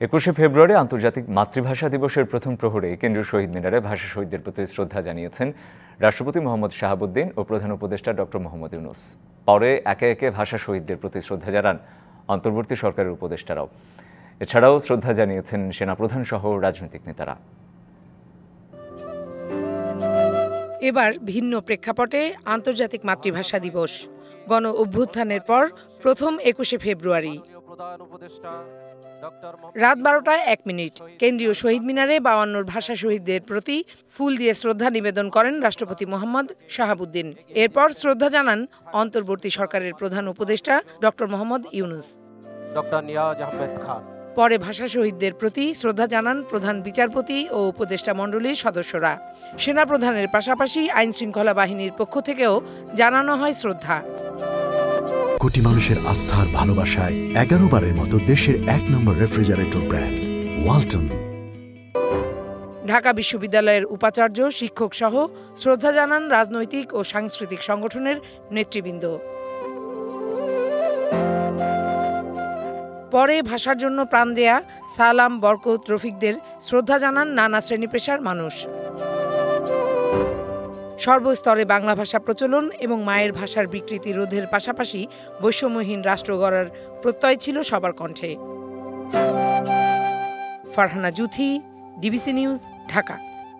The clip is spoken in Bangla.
21শে ফেব্রুয়ারি আন্তর্জাতিক মাতৃভাষা দিবসের প্রথম প্রহরে কেন্দ্রীয় শহীদ মিনারে ভাষা শহীদদের প্রতি শ্রদ্ধা জানিয়েছেন রাষ্ট্রপতি মোহাম্মদ শাহাবুদ্দিন ও প্রধান উপদেষ্টা ডক্টর মোহাম্মদ ইউনূস। পরে একে একে ভাষা শহীদদের প্রতি শ্রদ্ধা জানান অন্তর্বর্তী সরকারের উপদেষ্টারাও। এছাড়াও শ্রদ্ধা জানিয়েছেন সেনাপ্রধান সহ রাজনৈতিক নেতারা। এবার ভিন্ন প্রেক্ষাপটে আন্তর্জাতিক মাতৃভাষা দিবস। গণ অভ্যুত্থানের পর প্রথম 21শে ফেব্রুয়ারি রাত 12টা 1 মিনিট কেন্দ্রীয় শহীদ মিনারে 52 ভাষা শহীদদের প্রতি ফুল দিয়ে শ্রদ্ধা নিবেদন করেন রাষ্ট্রপতি মোহাম্মদ শাহাবুদ্দিন। এরপর শ্রদ্ধা জানান অন্তর্বর্তী সরকারের প্রধান উপদেষ্টা ডক্টর মোহাম্মদ ইউনূস। পরে ভাষা শহীদদের প্রতি শ্রদ্ধা জানান প্রধান বিচারপতি ও উপদেষ্টা মণ্ডলীর সদস্যরা। সেনাপ্রধানের পাশাপাশি আইন শৃঙ্খলা বাহিনীর পক্ষ থেকেও জানানো হয় শ্রদ্ধা। কোটি মানুষের আস্থার ভালোবাসায় 11 বারের মতো দেশের 1 নম্বর রেফ্রিজারেটর ব্র্যান্ড ওয়ালটন। ঢাকা বিশ্ববিদ্যালয়ের উপাচার্য, শিক্ষক সহ শ্রদ্ধা জানান রাজনৈতিক ও সাংস্কৃতিক সংগঠনের নেতৃবৃন্দ। পরে ভাষার জন্য প্রাণ দেয়া সালাম, বরকত, রফিকদের শ্রদ্ধা জানান নানা শ্রেণী পেশার মানুষ। সর্বস্তরে বাংলা ভাষা প্রচলন এবং মায়ের ভাষার বিকৃতি রোধের পাশাপাশি বৈষম্যহীন রাষ্ট্র গড়ার প্রত্যয় ছিল সবার কণ্ঠে। Farhana Juthi, DBC news, Dhaka.